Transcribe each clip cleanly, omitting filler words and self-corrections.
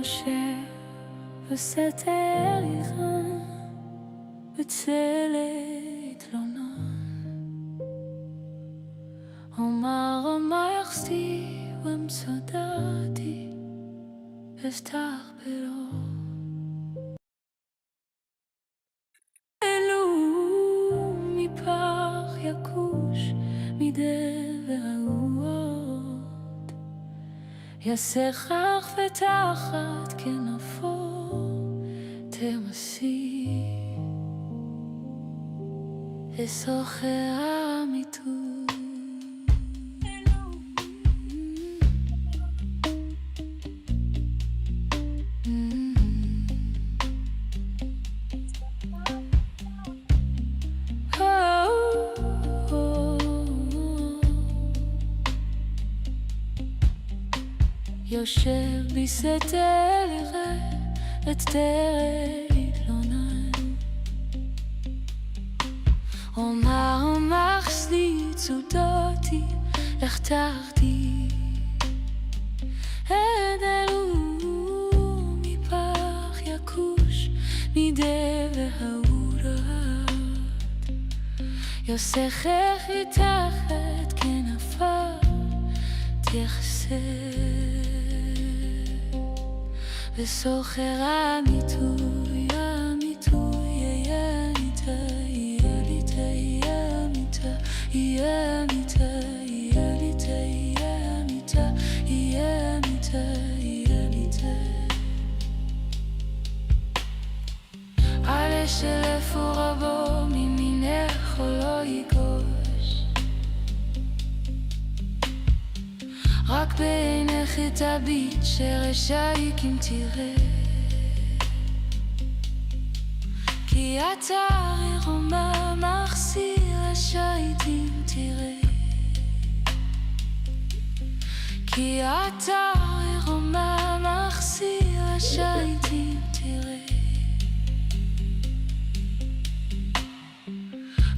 יושב וסתר איראן בצלת לונן אומר מה יחסי ומצודתי אסתח בלו אלו מפח יקוש מדבר רעות יסכך ותחת כנפו תמסי אסוחר אמיתו יושב בסתר יראה את תרת לונן אומר מחסלי צודותי איך תחתי אדלו מפח יקוש מדבר העודת יוסכך יתחת כנפה תחסר וסוחר המיתוי, המיתוי, יהיה מיתה, יהיה ליתה, יהיה מיתה, יהיה מיתה, יהיה ליתה, יהיה מיתה, יהיה מיתה, יהיה מיתה. עלה שלפו רבו ממינך או לא יגוש רק בעינך את הביט שרשייק אם תראה כי אתה רמה מחסיר רשייק אם תראה כי אתה רמה מחסיר רשייק אם תראה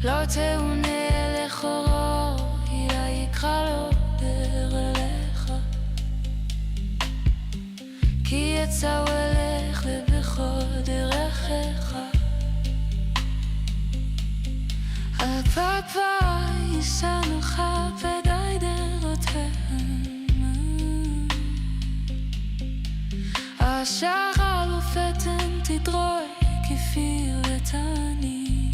לא תאונה לחורו אלא יקרא לו ברלך כי יצאו אליך ובכל דרכך הפאפה יסנוך פדי דרותם השחר ופתן תדרוי כפיר ותני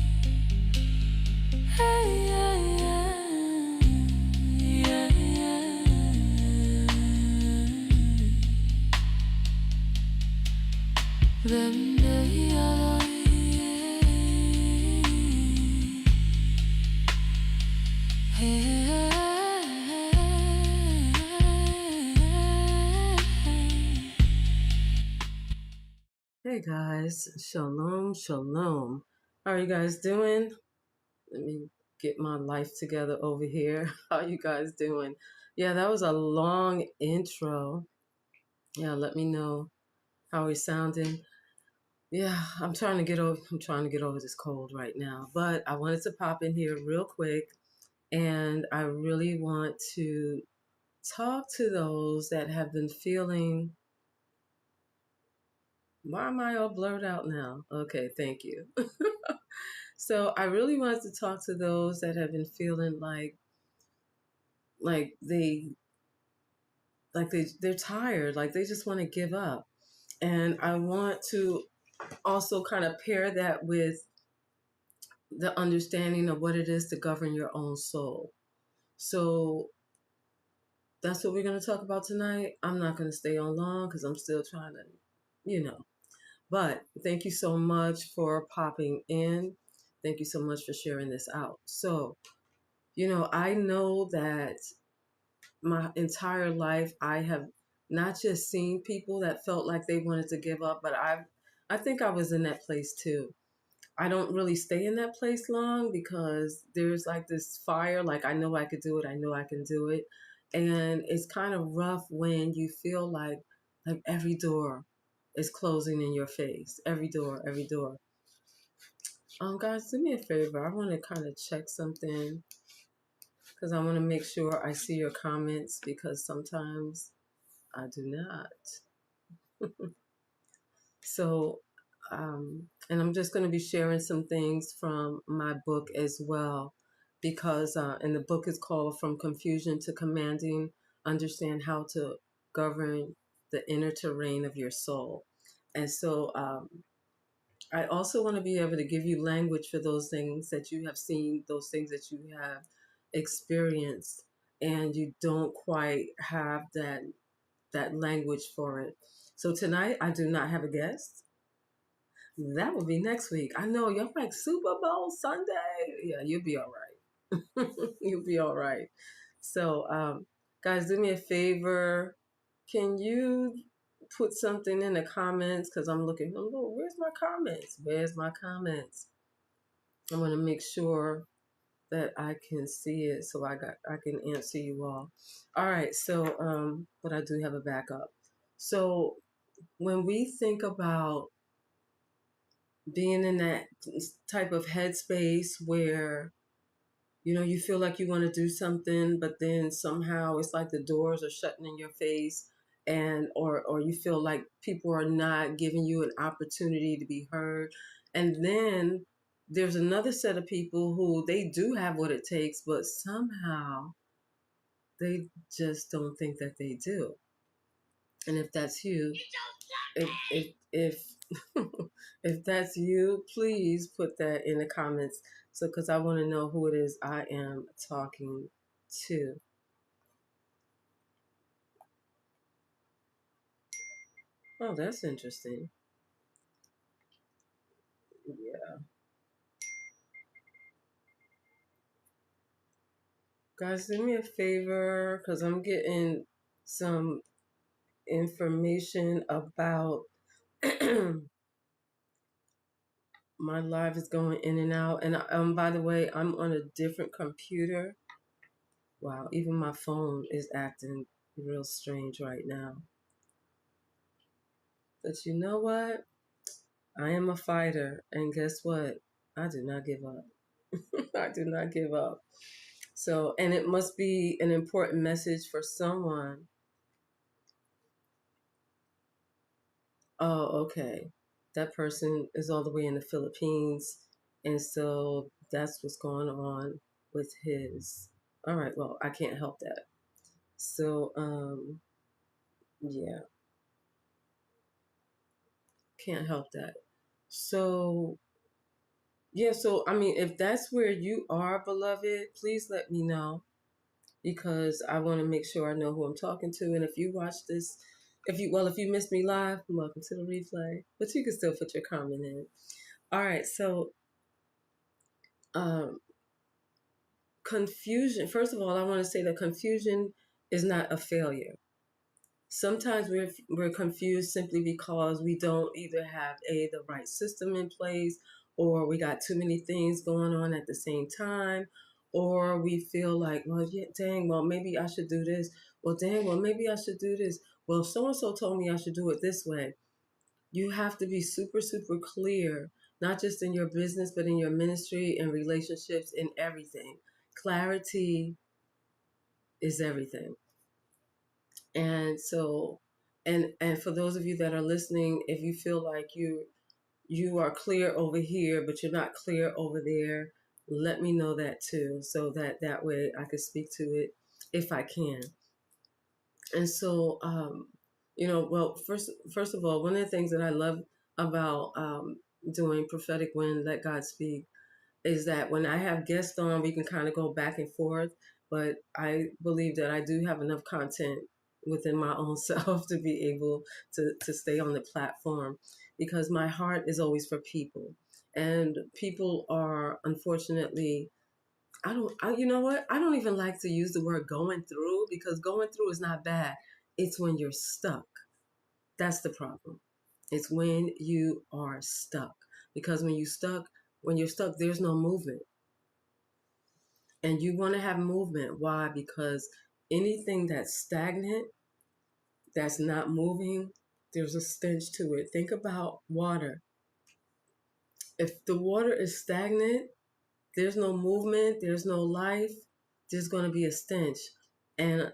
Hey guys, shalom, shalom. How are you guys doing? Let me get my life together over here. How are you guys doing? Yeah, that was a long intro. Yeah, let me know how we're sounding. Yeah, I'm trying to get over this cold right now, but I wanted to pop in here real quick, and I really want to talk to those that have been feeling. Why am I all blurred out now? Okay, thank you. So I really wanted to talk to those that have been feeling like they're tired, like they just want to give up. And I want to also kind of pair that with the understanding of what it is to govern your own soul. So that's what we're going to talk about tonight. I'm not going to stay on long because I'm still trying to, But thank you so much for popping in. Thank you so much for sharing this out. So, I know that my entire life I have not just seen people that felt like they wanted to give up, but I think I was in that place too. I don't really stay in that place long because there's like this fire, like I know I could do it, I know I can do it. And it's kind of rough when you feel like every door is closing in your face. Every door, every door. Guys, do me a favor. I want to kind of check something because I want to make sure I see your comments because sometimes I do not. So, and I'm just going to be sharing some things from my book as well, because, and the book is called From Confusion to Commanding, Understand How to Govern the Inner Terrain of Your Soul. And so, I also want to be able to give you language for those things that you have seen, those things that you have experienced, and you don't quite have that language for it. So tonight I do not have a guest. That will be next week. I know y'all like Super Bowl Sunday. Yeah, you'll be all right. You'll be all right. So, guys, do me a favor. Can you put something in the comments? Because I'm looking. Oh, where's my comments? Where's my comments? I want to make sure that I can see it, so I can answer you all. All right. So, but I do have a backup. So when we think about being in that type of headspace where you feel like you want to do something, but then somehow it's like the doors are shutting in your face, and or you feel like people are not giving you an opportunity to be heard. And then there's another set of people who they do have what it takes, but somehow they just don't think that they do. And if that's you, if if that's you, please put that in the comments, so because I want to know who it is I am talking to. Oh, that's interesting. Yeah, guys, do me a favor, because I'm getting some information about my live is going in and out, and by the way, I'm on a different computer. Wow, even my phone is acting real strange right now. But you know what? I am a fighter, and guess what? I do not give up. I do not give up. So, and it must be an important message for someone. Oh, okay. That person is all the way in the Philippines, and so that's what's going on with his. All right, well, I can't help that. So, yeah, can't help that. So, yeah, so I mean, if that's where you are, beloved, please let me know, because I want to make sure I know who I'm talking to. And if you watch this, if you missed me live, welcome to the replay. But you can still put your comment in. All right, so um, confusion. First of all, I want to say that confusion is not a failure. Sometimes we're confused simply because we don't either have the right system in place, or we got too many things going on at the same time, or we feel like, well, yeah, dang, well, maybe I should do this. Well, dang, well, maybe I should do this. Well, so and so told me I should do it this way. You have to be super, super clear, not just in your business, but in your ministry and relationships and everything. Clarity is everything. And so, and for those of you that are listening, if you feel like you are clear over here but you're not clear over there, let me know that too, so that way I can speak to it if I can. And so, well, first of all, one of the things that I love about doing prophetic wind, let God speak, is that when I have guests on, we can kind of go back and forth. But I believe that I do have enough content within my own self to be able to stay on the platform, because my heart is always for people. And people are, unfortunately, you know what? I don't even like to use the word going through, because going through is not bad. It's when you're stuck. That's the problem. It's when you are stuck. Because when you're stuck, there's no movement. And you want to have movement. Why? Because anything that's stagnant, that's not moving, there's a stench to it. Think about water. If the water is stagnant, there's no movement, there's no life, there's going to be a stench. And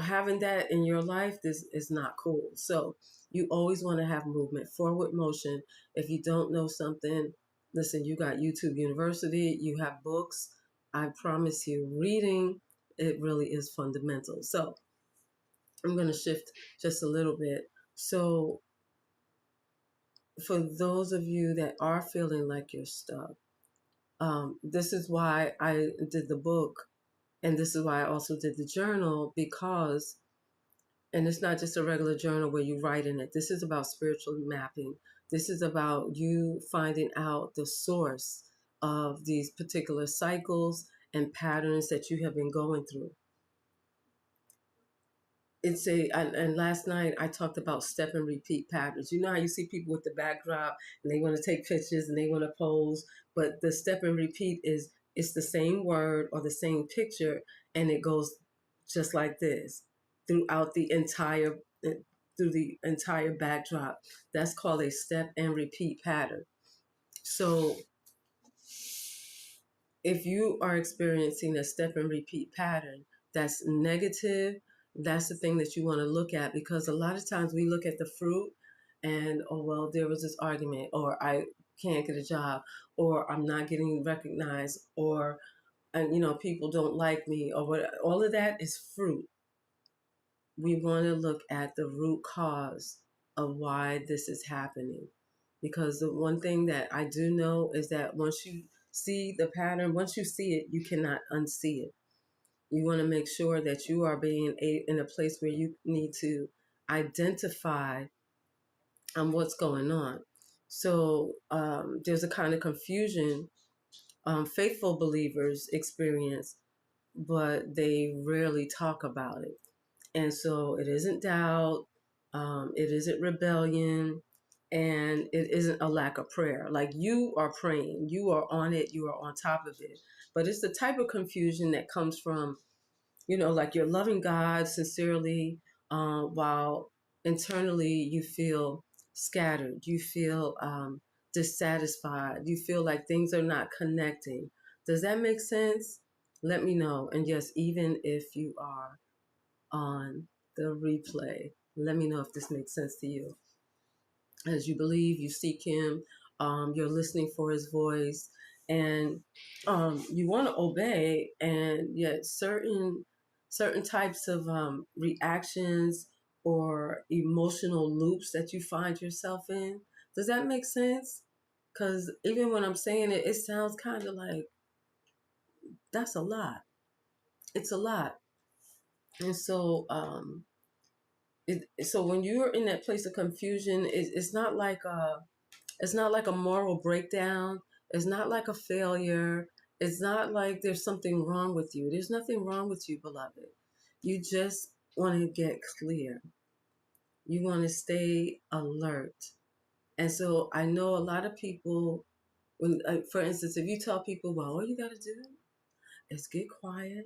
having that in your life, this is not cool. So You always want to have movement, forward motion. If you don't know something, listen, you got YouTube University, you have books. I promise you, reading, it really is fundamental. So I'm going to shift just a little bit. So for those of you that are feeling like you're stuck, this is why I did the book, and this is why I also did the journal, because, and it's not just a regular journal where you write in it. This is about spiritual mapping. This is about you finding out the source of these particular cycles and patterns that you have been going through. And last night I talked about step and repeat patterns. You know how you see people with the backdrop and they want to take pictures and they want to pose, but the step and repeat is, it's the same word or the same picture, and it goes just like this throughout the entire through the entire backdrop. That's called a step and repeat pattern. So if you are experiencing a step and repeat pattern that's negative, that's the thing that you want to look at, because a lot of times we look at the fruit and, oh, well, there was this argument, or I can't get a job, or I'm not getting recognized, or, and people don't like me, or what. All of that is fruit. We want to look at the root cause of why this is happening. Because the one thing that I do know is that once you see the pattern, once you see it, you cannot unsee it. You want to make sure that you are being in a place where you need to identify what's going on. So there's a kind of confusion faithful believers experience, but they rarely talk about it. And so it isn't doubt, it isn't rebellion, and it isn't a lack of prayer. Like, you are praying, you are on it, you are on top of it. But it's the type of confusion that comes from, like, you're loving God sincerely, while internally you feel scattered, you feel dissatisfied, you feel like things are not connecting. Does that make sense? Let me know. And yes, even if you are on the replay, let me know if this makes sense to you. As you believe, you seek Him, you're listening for His voice, and you want to obey, and yet certain types of reactions or emotional loops that you find yourself in. Does that make sense? Because even when I'm saying it, it sounds kind of like that's a lot. It's a lot. And so so when you're in that place of confusion, it's not like a moral breakdown. It's not like a failure. It's not like there's something wrong with you. There's nothing wrong with you, beloved. You just want to get clear. You want to stay alert. And so I know a lot of people, when, for instance, if you tell people, well, all you got to do is get quiet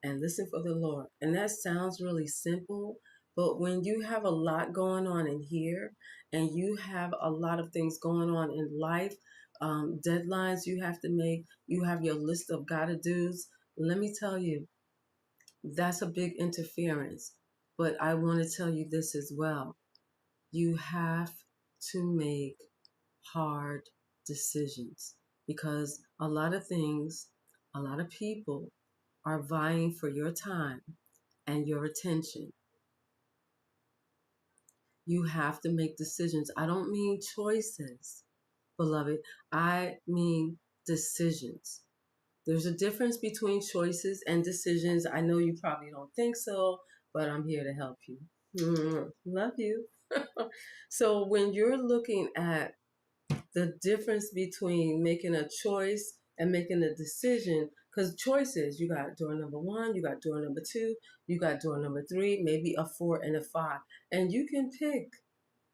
and listen for the Lord. And that sounds really simple, but when you have a lot going on in here and you have a lot of things going on in life, deadlines you have to make, you have your list of gotta do's, let me tell you, that's a big interference. But I want to tell you this as well. You have to make hard decisions, because a lot of things, a lot of people are vying for your time and your attention. You have to make decisions. I don't mean choices, beloved. I mean decisions. There's a difference between choices and decisions. I know you probably don't think so, but I'm here to help you. Love you. So when you're looking at the difference between making a choice and making a decision, because choices, you got door number one, you got door number two, you got door number three, maybe a four and a five, and you can pick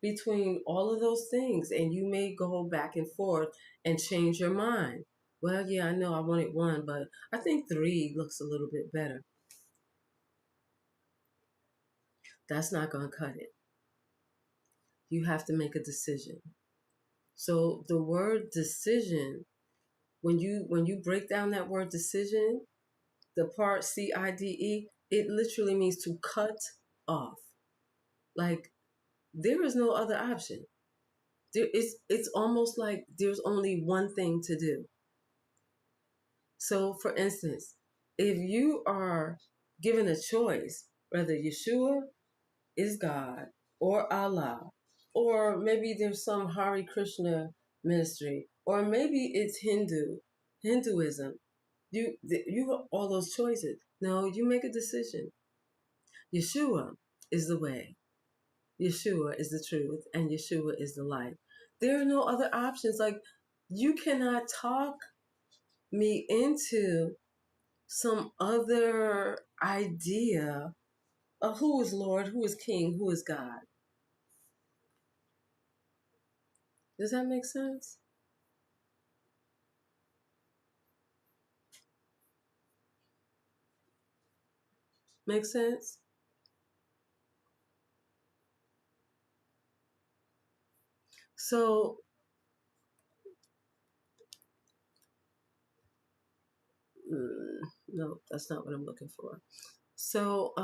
between all of those things, and you may go back and forth and change your mind. Well, yeah, I know I wanted one, but I think three looks a little bit better. That's not going to cut it. You have to make a decision. So the word decision, when you break down that word decision, the part CIDE, it literally means to cut off. Like, There is no other option. It's almost like there's only one thing to do. So, for instance, if you are given a choice, whether Yeshua is God or Allah, or maybe there's some Hare Krishna ministry, or maybe it's Hinduism, you have all those choices. No, you make a decision. Yeshua is the way. Yeshua is the truth, and Yeshua is the life. There are no other options. Like, you cannot talk me into some other idea of who is Lord, who is King, who is God. Does that make sense? Make sense? So, no, that's not what I'm looking for. So,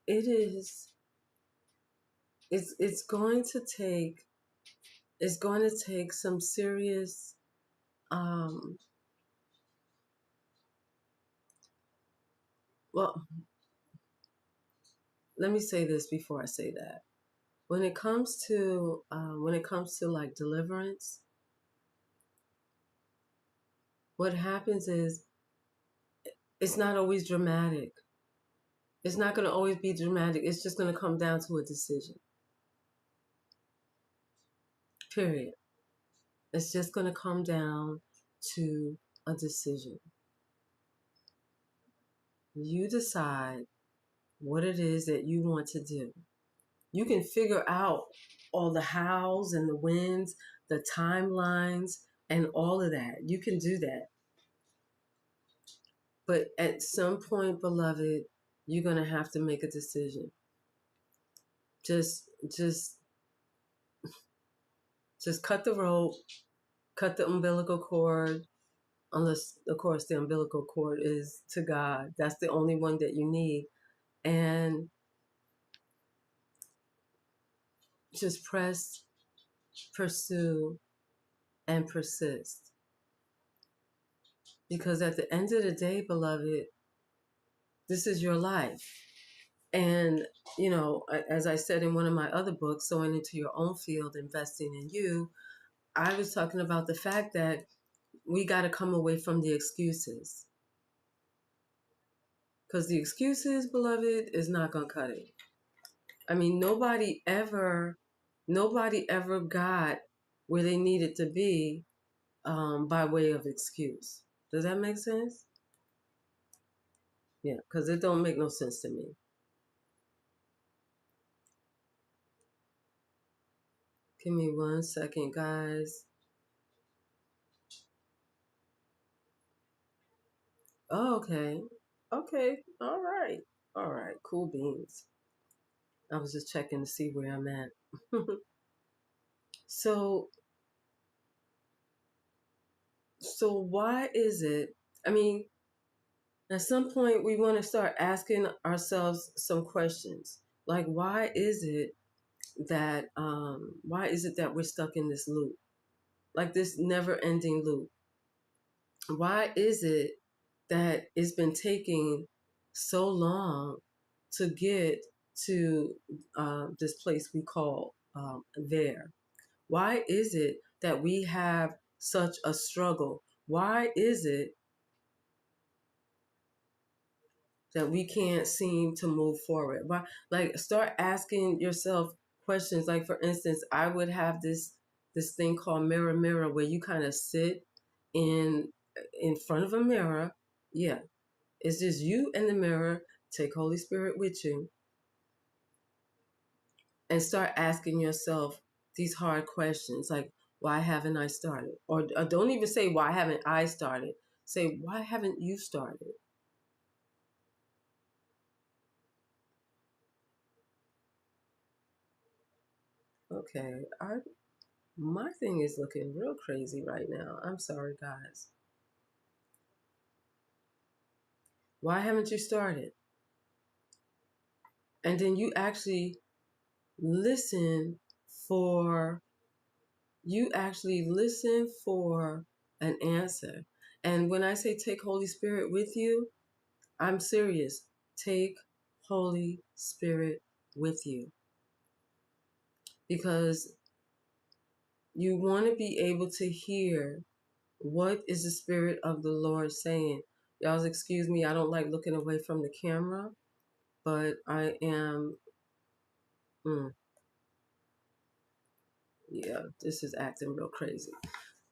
it is. It's going to take. It's going to take some serious. Um, well, let me say this before I say that. When it comes to like deliverance, what happens is it's not always dramatic. It's not going to always be dramatic. It's just going to come down to a decision. Period. It's just going to come down to a decision. You decide what it is that you want to do. You can figure out all the hows and the whens, the timelines, and all of that. You can do that. But at some point, beloved, you're going to have to make a decision. Just cut the rope, cut the umbilical cord, unless, of course, the umbilical cord is to God. That's the only one that you need. And just press, pursue, and persist. Because at the end of the day, beloved, this is your life. And, you know, as I said in one of my other books, Sowing into Your Own Field, Investing in You, I was talking about the fact that we got to come away from the excuses. Because the excuses, beloved, is not going to cut it. I mean, nobody ever got where they needed to be by way of excuse. Does that make sense? Yeah, because it don't make no sense to me. Give me 1 second, guys. Oh, okay. Okay. All right. All right. Cool beans. I was just checking to see where I'm at. So, why is it? I mean, at some point we want to start asking ourselves some questions. Like, why is it that we're stuck in this loop? Like this never-ending loop. Why is it that it's been taking so long to get to this place we call there? Why is it that we have such a struggle? Why is it that we can't seem to move forward? Why, like, start asking yourself questions. Like, for instance, I would have this thing called mirror mirror, where you kind of sit in front of a mirror. Yeah, it's just you and the mirror. Take Holy Spirit with you and start asking yourself these hard questions, like, why haven't I started? Or don't even say, why haven't I started? Say, why haven't you started? Okay, my thing is looking real crazy right now. I'm sorry, guys. Why haven't you started? And then you actually listen for an answer. And when I say take Holy Spirit with you, I'm serious. Take Holy Spirit with you, because you want to be able to hear what is the Spirit of the Lord saying. Y'all excuse me, I don't like looking away from the camera, but I am, yeah, this is acting real crazy.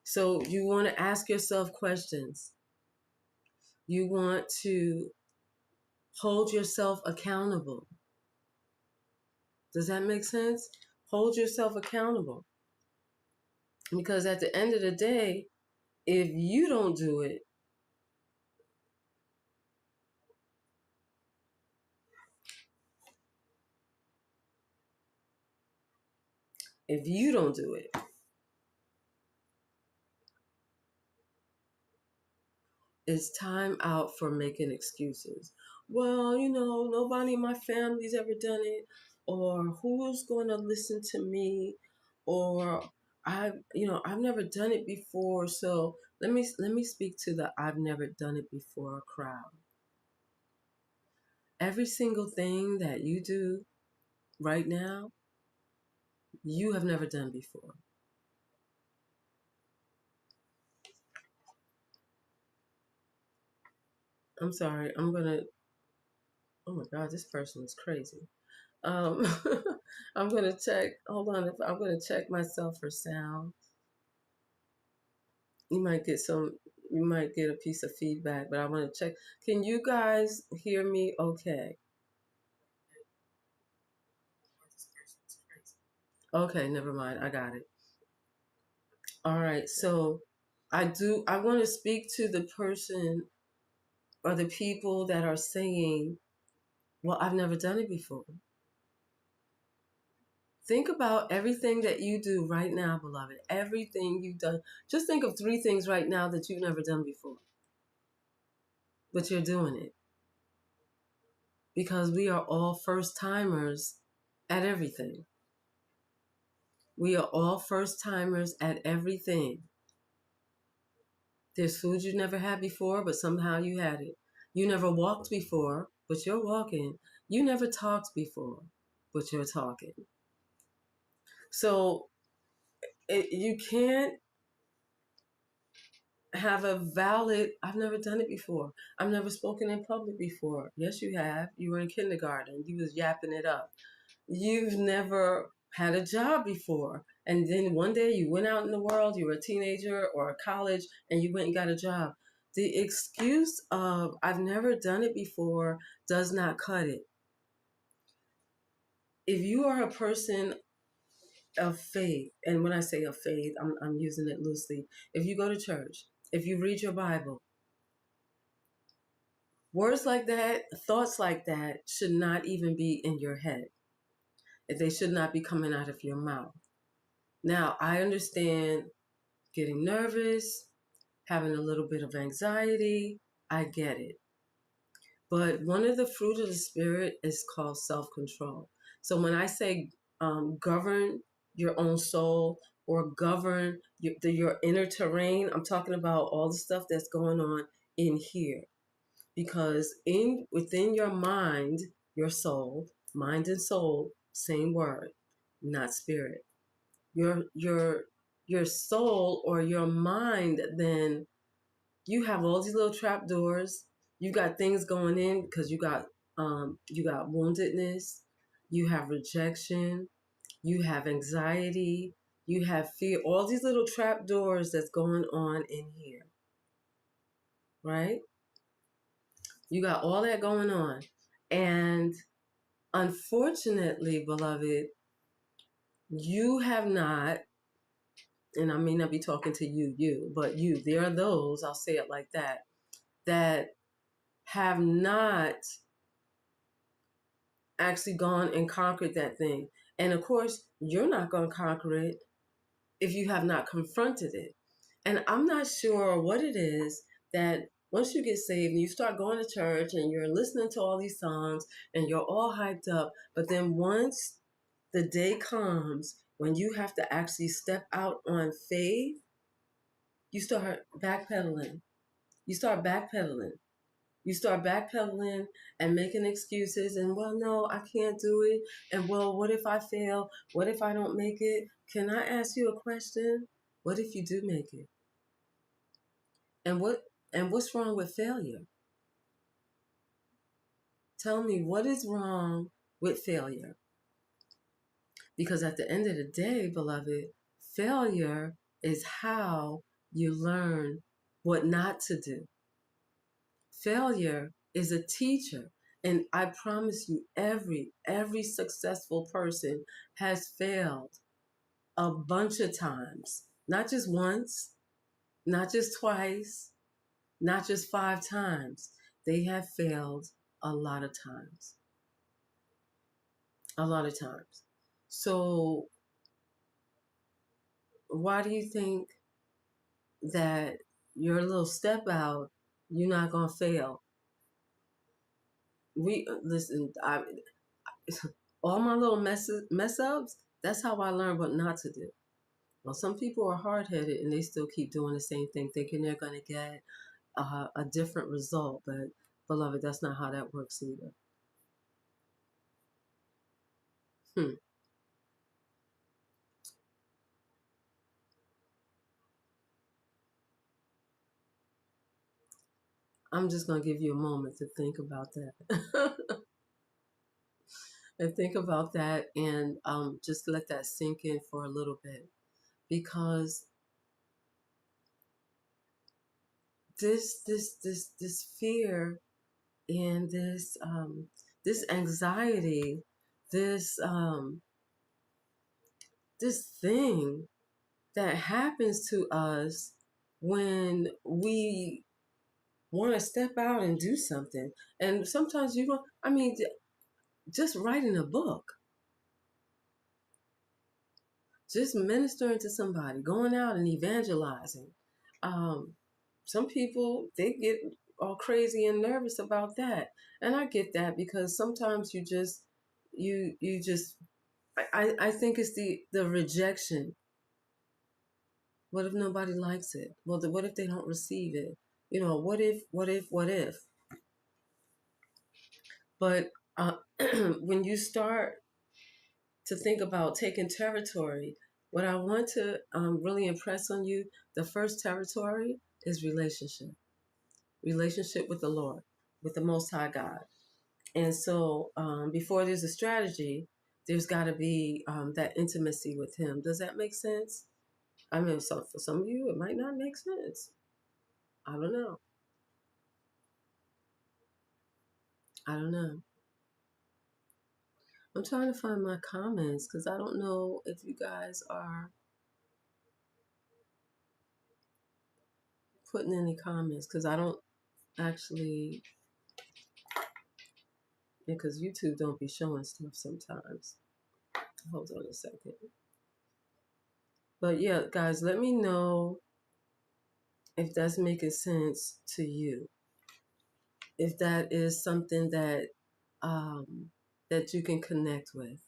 So you want to ask yourself questions. You want to hold yourself accountable. Does that make sense? Hold yourself accountable. Because at the end of the day, if you don't do it, it's time out for making excuses. Well, nobody in my family's ever done it, or who's going to listen to me, or I've never done it before. So let me speak to the I've never done it before crowd. Every single thing that you do right now, you have never done before. I'm sorry. Oh my God, this person is crazy. Um, I'm gonna check. Hold on. I'm gonna check myself for sound. You might get a piece of feedback, but I want to check. Can you guys hear me? Okay. Okay, never mind. I got it. All right. So I want to speak to the person or the people that are saying, well, I've never done it before. Think about everything that you do right now, beloved. Everything you've done. Just think of 3 things right now that you've never done before, but you're doing it. Because we are all first timers at everything. We are all first timers at everything. There's food you never had before, but somehow you had it. You never walked before, but you're walking. You never talked before, but you're talking. So you can't have a valid, I've never done it before. I've never spoken in public before. Yes, you have. You were in kindergarten. You was yapping it up. You've never had a job before. And then one day you went out in the world, you were a teenager or a college, and you went and got a job. The excuse of, I've never done it before, does not cut it. If you are a person of faith, and when I say of faith, I'm using it loosely. If you go to church, if you read your Bible, words like that, thoughts like that should not even be in your head. They should not be coming out of your mouth. Now, I understand getting nervous, having a little bit of anxiety. I get it. But one of the fruit of the Spirit is called self-control. So when I say govern your own soul or govern your inner terrain, I'm talking about all the stuff that's going on in here. Because within your mind, your soul, mind and soul, same word, not spirit. Your soul or your mind, then you have all these little trap doors. You got things going in because you got woundedness, you have rejection, you have anxiety, you have fear. All these little trap doors that's going on in here, right? You got all that going on, and unfortunately, beloved, you have not. And I may not be talking to you, but there are those, I'll say it like that have not actually gone and conquered that thing. And of course, you're not going to conquer it if you have not confronted it. And I'm not sure what it is that Once you get saved and you start going to church and you're listening to all these songs and you're all hyped up, but then once the day comes when you have to actually step out on faith, you start backpedaling. You start backpedaling. You start backpedaling and making excuses and, well, no, I can't do it. And, well, what if I fail? What if I don't make it? Can I ask you a question? What if you do make it? And what's wrong with failure? Tell me, what is wrong with failure? Because at the end of the day, beloved, failure is how you learn what not to do. Failure is a teacher. And I promise you, every successful person has failed a bunch of times. Not just once, not just twice, not just 5 times. They have failed a lot of times. A lot of times. So why do you think that your little step out, you're not gonna fail? We listen. All my little mess ups. That's how I learned what not to do. Well, some people are hard headed and they still keep doing the same thing, thinking they're gonna get a different result. But beloved, that's not how that works either. Hmm. I'm just gonna give you a moment to think about that. And think about that and just let that sink in for a little bit, because this fear and this anxiety, this this thing that happens to us when we want to step out and do something. And sometimes you go, I mean, just writing a book, just ministering to somebody, going out and evangelizing. Um, some people, they get all crazy and nervous about that. And I get that, because sometimes you just, I think it's the rejection. What if nobody likes it? Well, what if they don't receive it? What if? But when you start to think about taking territory, what I want to really impress on you, the first territory is relationship with the Lord, with the Most High God. And so before there's a strategy, there's got to be that intimacy with Him. Does that make sense? I mean, so for some of you, it might not make sense. I don't know. I don't know. I'm trying to find my comments because I don't know if you guys are putting any comments, because I don't actually, because YouTube don't be showing stuff sometimes. Hold on a second. But yeah, guys, let me know if that's making sense to you. If that is something that that you can connect with.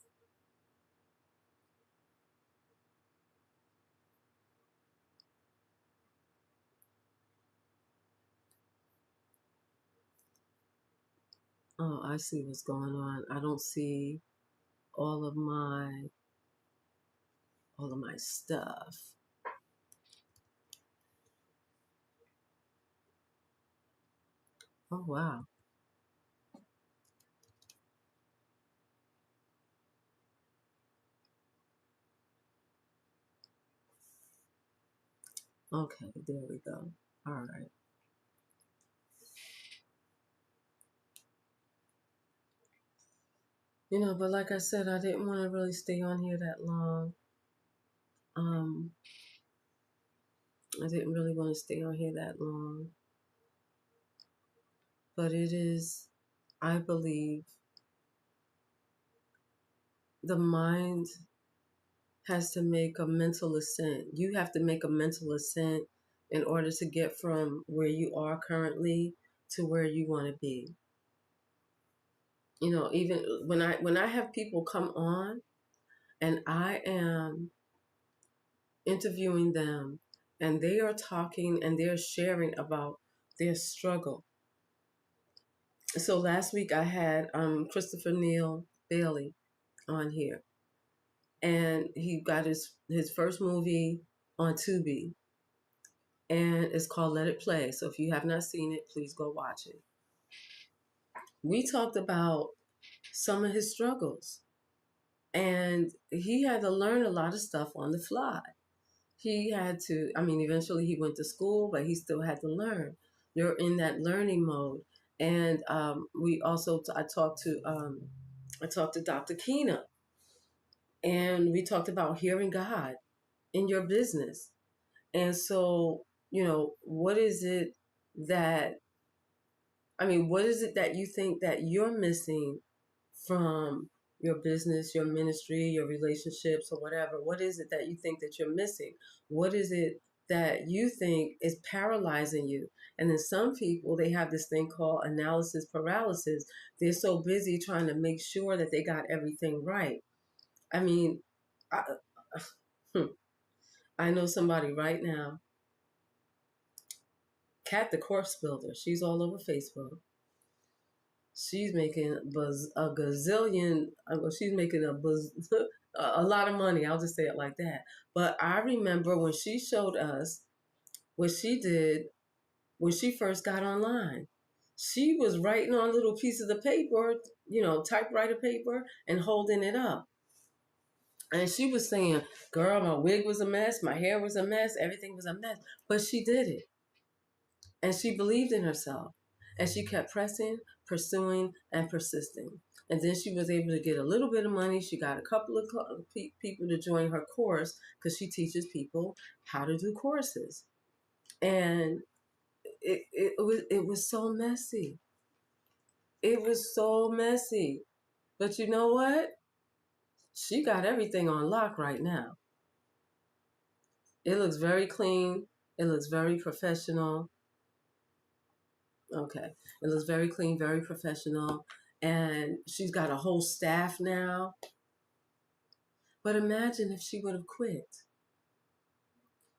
Oh, I see what's going on. I don't see all of my stuff. Oh wow. Okay, there we go. All right. But like I said, I didn't want to really stay on here that long. Um, I didn't really want to stay on here that long. But it is, I believe, the mind has to make a mental assent. You have to make a mental assent in order to get from where you are currently to where you want to be. You know, even when I have people come on and I am interviewing them and they are talking and they're sharing about their struggle. So last week I had Christopher Neil Bailey on here, and he got his first movie on Tubi, and it's called Let It Play. So if you have not seen it, please go watch it. We talked about some of his struggles, and he had to learn a lot of stuff on the fly. He had to, I mean, eventually he went to school, but he still had to learn. You're in that learning mode. And we also, I talked to Dr. Keena, and we talked about hearing God in your business. And so, you know, what is it that, what is it that you think that you're missing from your business, your ministry, your relationships, or whatever? What is it that you think that you're missing? What is it that you think is paralyzing you? And then some people, they have this thing called analysis paralysis. They're so busy trying to make sure that they got everything right. I mean, I, I know somebody right now, Kat the Corpse Builder. She's all over Facebook. She's making a gazillion. She's making a lot of money. I'll just say it like that. But I remember when she showed us what she did when she first got online. She was writing on little pieces of paper, you know, typewriter paper, and holding it up. And she was saying, "Girl, my wig was a mess, my hair was a mess, everything was a mess." But she did it. And she believed in herself. And she kept pressing, pursuing, and persisting. And then she was able to get a little bit of money. She got a couple of people to join her course because she teaches people how to do courses. And it was so messy. It was so messy. But you know what? She got everything on lock right now. It looks very clean. It looks very professional. Okay. It looks very clean, very professional. And she's got a whole staff now. But imagine if she would have quit.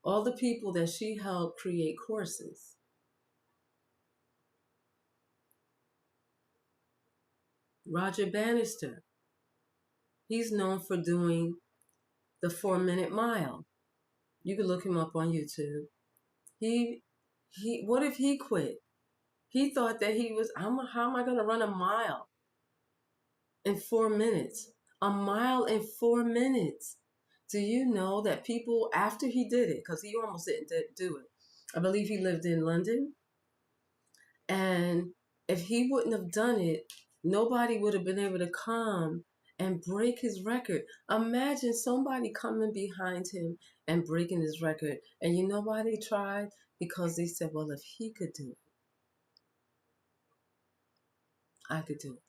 All the people that she helped create courses. Roger Bannister. He's known for doing the 4-minute mile. You can look him up on YouTube. What if he quit? He thought that how am I going to run a mile in 4 minutes? A mile in 4 minutes. Do you know that people, after he did it, because he almost didn't do it, I believe he lived in London, and if he wouldn't have done it, nobody would have been able to come and break his record. Imagine somebody coming behind him and breaking his record. And you know why they tried? Because they said, well, if he could do it, I could do it.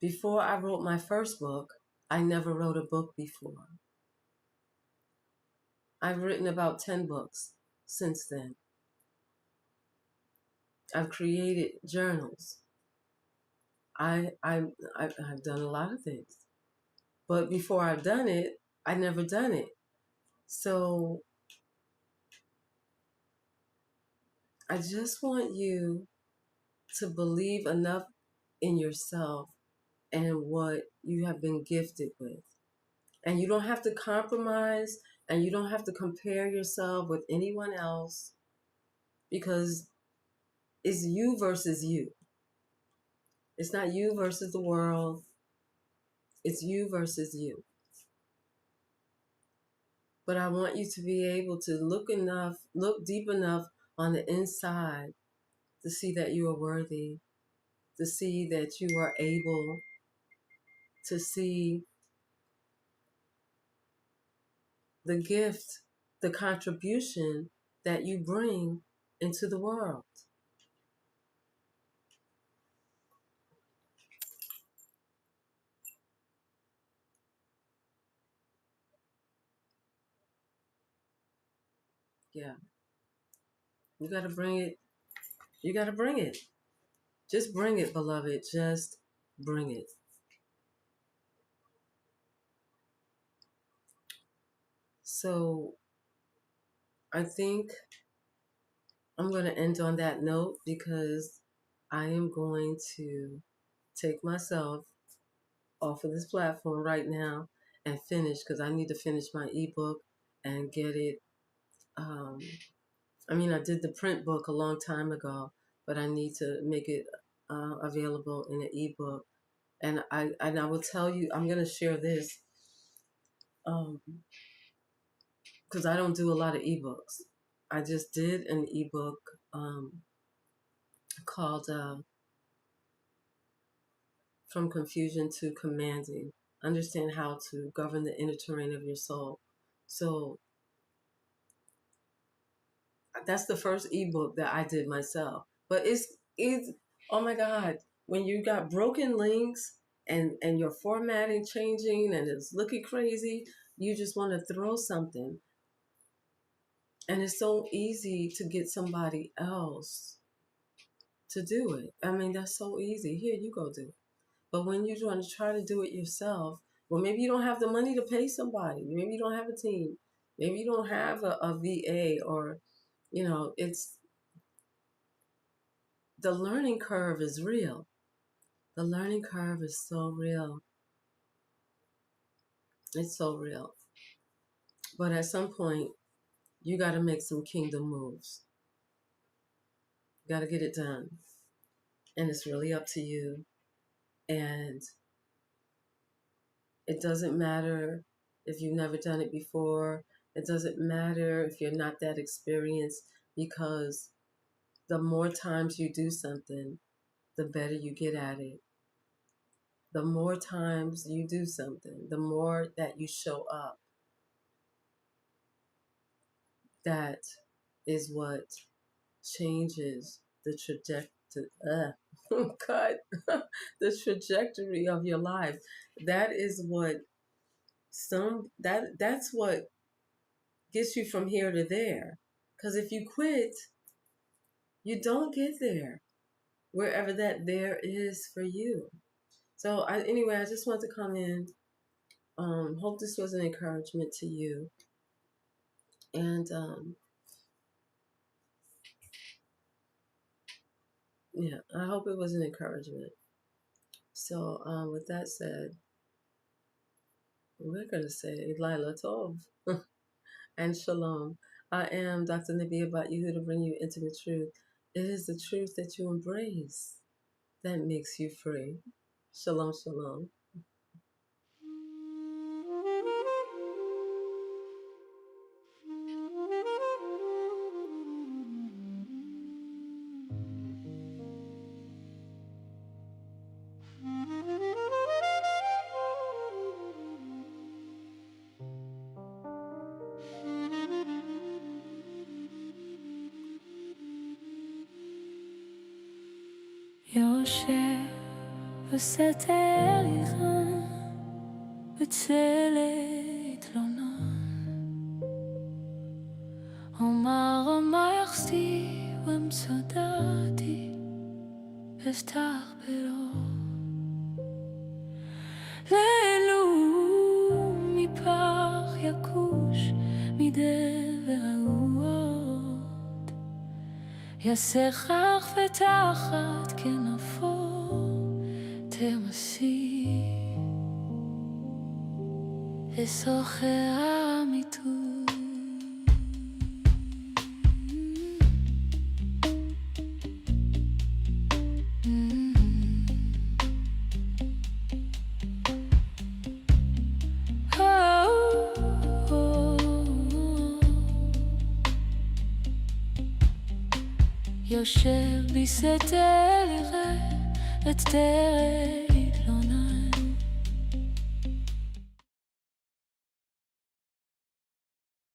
Before I wrote my first book, I never wrote a book before. I've written about 10 books since then. I've created journals. I've done a lot of things. But before I've done it, I'd never done it. So I just want you to believe enough in yourself and what you have been gifted with. And you don't have to compromise, and you don't have to compare yourself with anyone else, because it's you versus you. It's not you versus the world. It's you versus you. But I want you to be able to look deep enough on the inside to see that you are worthy, to see that you are able, to see the gift, the contribution that you bring into the world. Yeah. You got to bring it. You got to bring it. Just bring it, beloved. Just bring it. So I think I'm going to end on that note because I am going to take myself off of this platform right now and finish, because I need to finish my ebook and get it. I did the print book a long time ago, but I need to make it available in an ebook. And I will tell you, I'm going to share this because I don't do a lot of ebooks. I just did an ebook called From Confusion to Commanding. Understand how to govern the inner terrain of your soul. So that's the first ebook that I did myself. But it's oh my God, when you got broken links and your formatting changing and it's looking crazy, you just want to throw something. And it's so easy to get somebody else to do it. That's so easy. Here, you go do it. But when you're trying to do it yourself, well, maybe you don't have the money to pay somebody. Maybe you don't have a team. Maybe you don't have a VA, or, it's the learning curve is real. The learning curve is so real. It's so real. But at some point, you got to make some kingdom moves. You got to get it done. And it's really up to you. And it doesn't matter if you've never done it before. It doesn't matter if you're not that experienced, because the more times you do something, the better you get at it. The more times you do something, the more that you show up. That is what changes the trajectory. The trajectory of your life. That is what that's what gets you from here to there. Because if you quit, you don't get there, wherever that there is for you. So anyway, I just want to come in. Hope this was an encouragement to you. And yeah, I hope it was an encouragement. So with that said, we're going to say Lila Tov and Shalom. I am Dr. Nabi about you, here to bring you intimate truth. It is the truth that you embrace that makes you free. Shalom, shalom. יושב וסתר לך בצלת לונן אומר מה יחסי ומצודתי אסתח בלו לאלו מפח יקוש מדבר רעות יסכך ותחת כנפו תמסי וסוחר אמיתות יושב בסתר יראה את דרך